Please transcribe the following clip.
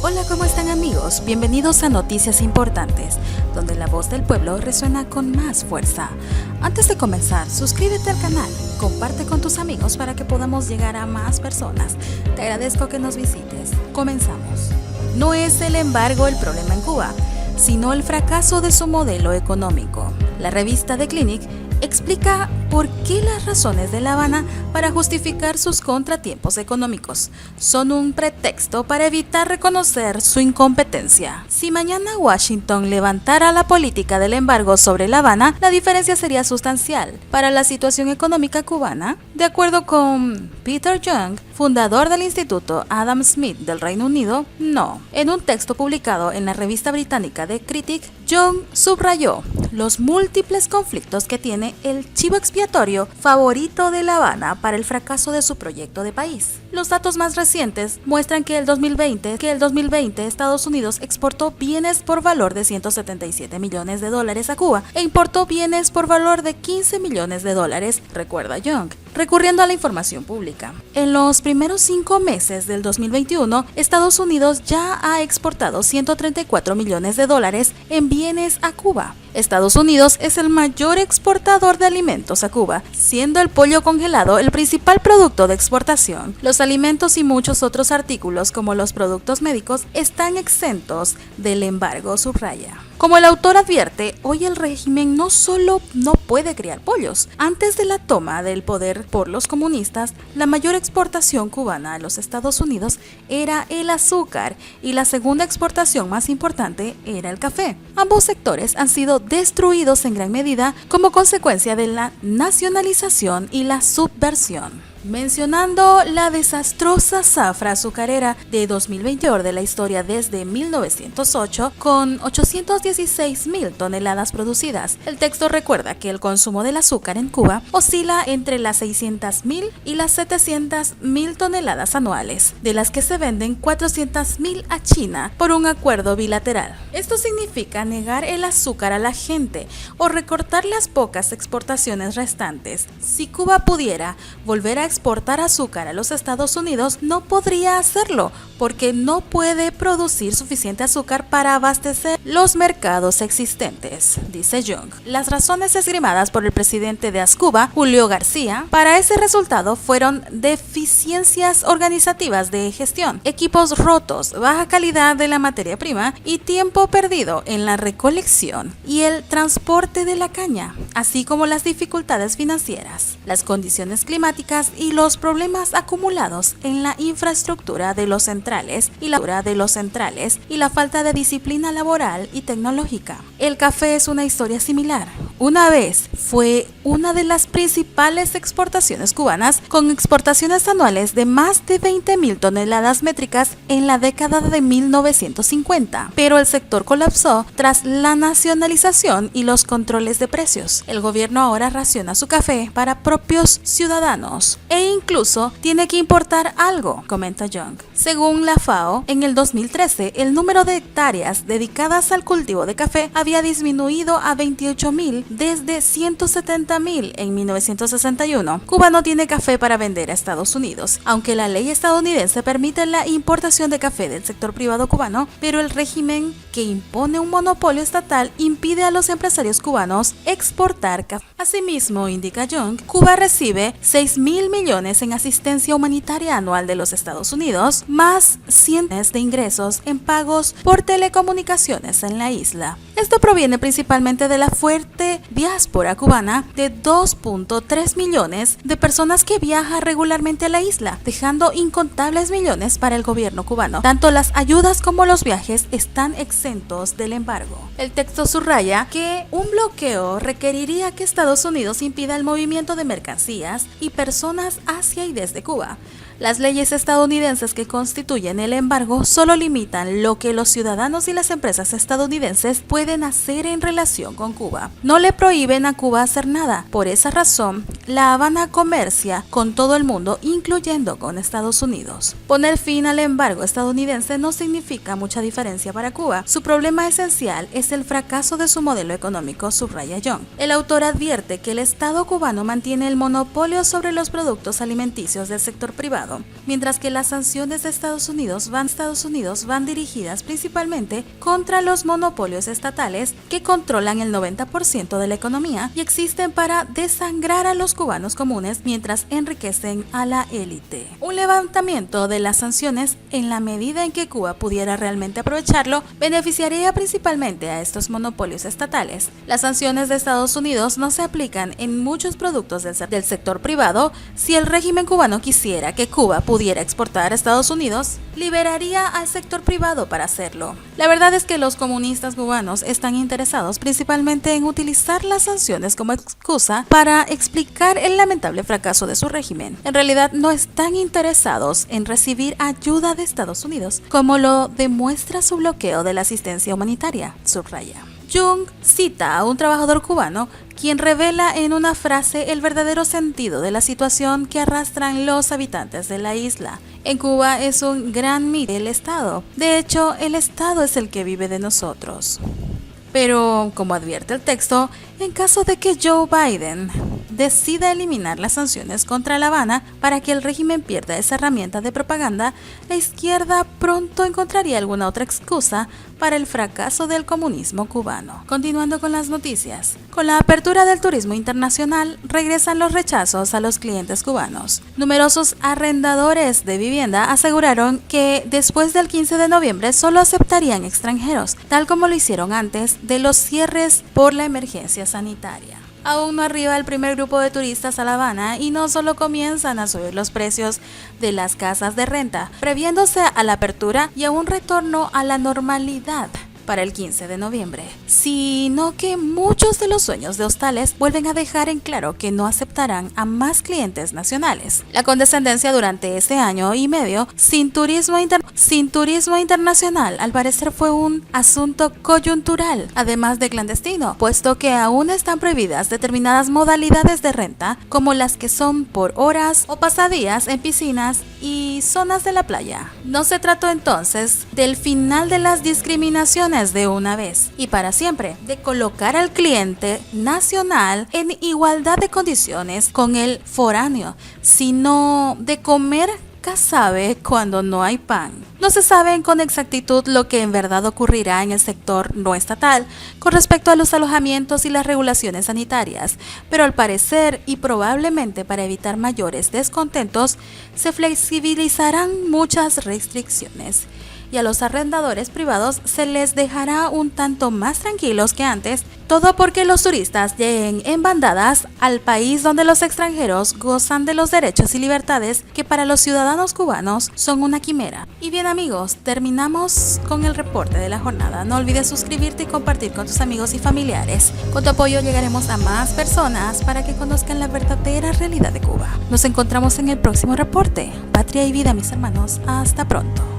Hola, ¿cómo están amigos? Bienvenidos a Noticias Importantes, donde la voz del pueblo resuena con más fuerza. Antes de comenzar, suscríbete al canal, comparte con tus amigos para que podamos llegar a más personas. Te agradezco que nos visites. Comenzamos. No es el embargo el problema en Cuba, sino el fracaso de su modelo económico. La revista The Clinic explica por qué las razones de La Habana para justificar sus contratiempos económicos son un pretexto para evitar reconocer su incompetencia. Si mañana Washington levantara la política del embargo sobre La Habana, la diferencia sería sustancial para la situación económica cubana. De acuerdo con Peter Young, fundador del Instituto Adam Smith del Reino Unido, no. En un texto publicado en la revista británica The Critic, Young subrayó los múltiples conflictos que tiene el chivo expiatorio favorito de La Habana para el fracaso de su proyecto de país. Los datos más recientes muestran que el 2020 Estados Unidos exportó bienes por valor de $177 millones a Cuba e importó bienes por valor de $15 millones, recuerda Young, recurriendo a la información pública. En los primeros 5 meses del 2021, Estados Unidos ya ha exportado $134 millones en bienes a Cuba. Estados Unidos es el mayor exportador de alimentos a Cuba, siendo el pollo congelado el principal producto de exportación. Los alimentos y muchos otros artículos, como los productos médicos, están exentos del embargo, subraya. Como el autor advierte, hoy el régimen no solo no puede criar pollos. Antes de la toma del poder por los comunistas, la mayor exportación cubana a los Estados Unidos era el azúcar y la segunda exportación más importante era el café. Ambos sectores han sido destruidos en gran medida como consecuencia de la nacionalización y la subversión. Mencionando la desastrosa zafra azucarera de 2020 de la historia desde 1908, con 816.000 toneladas producidas, el texto recuerda que el consumo del azúcar en Cuba oscila entre las 600.000 y las 700.000 toneladas anuales, de las que se venden 400.000 a China por un acuerdo bilateral. Esto significa negar el azúcar a la gente o recortar las pocas exportaciones restantes. Si Cuba pudiera volver a exportar azúcar a los Estados Unidos, no podría hacerlo porque no puede producir suficiente azúcar para abastecer los mercados existentes, dice Young. Las razones esgrimadas por el presidente de Ascuba, Julio García, para ese resultado fueron deficiencias organizativas de gestión, equipos rotos, baja calidad de la materia prima y tiempo perdido en la recolección y el transporte de la caña, así como las dificultades financieras, las condiciones climáticas y los problemas acumulados en la infraestructura de los centrales y la falta de disciplina laboral y tecnológica. El café es una historia similar. Una vez fue una de las principales exportaciones cubanas, con exportaciones anuales de más de 20.000 toneladas métricas en la década de 1950, pero el sector colapsó tras la nacionalización y los controles de precios. El gobierno ahora raciona su café para propios ciudadanos e incluso tiene que importar algo, comenta Young. Según la FAO, en el 2013, el número de hectáreas dedicadas al cultivo de café había disminuido a 28.000 desde 170.000 en 1961. Cuba no tiene café para vender a Estados Unidos, aunque la ley estadounidense permite la importación de café del sector privado cubano, pero el régimen que impone un monopolio estatal impide a los empresarios cubanos exportar café. Asimismo, indica Young, Cuba recibe 6.000 millones en asistencia humanitaria anual de los Estados Unidos, más cientos de ingresos en pagos por telecomunicaciones en la isla. Esto proviene principalmente de la fuerte diáspora cubana de 2.3 millones de personas que viajan regularmente a la isla, dejando incontables millones para el gobierno cubano. Tanto las ayudas como los viajes están exentos del embargo. El texto subraya que un bloqueo requeriría que Estados Unidos impida el movimiento de mercancías y personas hacia y desde Cuba. Las leyes estadounidenses que constituyen el embargo solo limitan lo que los ciudadanos y las empresas estadounidenses pueden hacer en relación con Cuba. No le prohíben a Cuba hacer nada. Por esa razón, La Habana comercia con todo el mundo, incluyendo con Estados Unidos. Poner fin al embargo estadounidense no significa mucha diferencia para Cuba. Su problema esencial es el fracaso de su modelo económico, subraya Young. El autor advierte que el Estado cubano mantiene el monopolio sobre los productos alimenticios del sector privado privado, mientras que las sanciones de Estados Unidos van dirigidas principalmente contra los monopolios estatales que controlan el 90% de la economía y existen para desangrar a los cubanos comunes mientras enriquecen a la élite. Un levantamiento de las sanciones, en la medida en que Cuba pudiera realmente aprovecharlo, beneficiaría principalmente a estos monopolios estatales. Las sanciones de Estados Unidos no se aplican en muchos productos del sector privado. Si el régimen cubano quisiera que Cuba pudiera exportar a Estados Unidos, liberaría al sector privado para hacerlo. La verdad es que los comunistas cubanos están interesados principalmente en utilizar las sanciones como excusa para explicar el lamentable fracaso de su régimen. En realidad no están interesados en recibir ayuda de Estados Unidos, como lo demuestra su bloqueo de la asistencia humanitaria, subraya. Jung cita a un trabajador cubano quien revela en una frase el verdadero sentido de la situación que arrastran los habitantes de la isla. En Cuba es un gran mito el Estado. De hecho, el Estado es el que vive de nosotros. Pero, como advierte el texto, en caso de que Joe Biden decida eliminar las sanciones contra La Habana para que el régimen pierda esa herramienta de propaganda, la izquierda pronto encontraría alguna otra excusa para el fracaso del comunismo cubano. Continuando con las noticias. Con la apertura del turismo internacional, regresan los rechazos a los clientes cubanos. Numerosos arrendadores de vivienda aseguraron que después del 15 de noviembre solo aceptarían extranjeros, tal como lo hicieron antes de los cierres por la emergencia sanitaria. Aún no arriba el primer grupo de turistas a La Habana y no solo comienzan a subir los precios de las casas de renta, previéndose a la apertura y a un retorno a la normalidad para el 15 de noviembre, sino que muchos de los dueños de hostales vuelven a dejar en claro que no aceptarán a más clientes nacionales. La condescendencia durante este año y medio sin turismo internacional al parecer fue un asunto coyuntural, además de clandestino, puesto que aún están prohibidas determinadas modalidades de renta, como las que son por horas o pasadías en piscinas y zonas de la playa. No se trató entonces del final de las discriminaciones de una vez y para siempre, de colocar al cliente nacional en igualdad de condiciones con el foráneo, sino de comer casabe cuando no hay pan. No se sabe con exactitud lo que en verdad ocurrirá en el sector no estatal con respecto a los alojamientos y las regulaciones sanitarias, pero al parecer y probablemente para evitar mayores descontentos, se flexibilizarán muchas restricciones y a los arrendadores privados se les dejará un tanto más tranquilos que antes, todo porque los turistas lleguen en bandadas al país donde los extranjeros gozan de los derechos y libertades que para los ciudadanos cubanos son una quimera. Y bien amigos, terminamos con el reporte de la jornada. No olvides suscribirte y compartir con tus amigos y familiares. Con tu apoyo llegaremos a más personas para que conozcan la verdadera realidad de Cuba. Nos encontramos en el próximo reporte. Patria y vida, mis hermanos. Hasta pronto.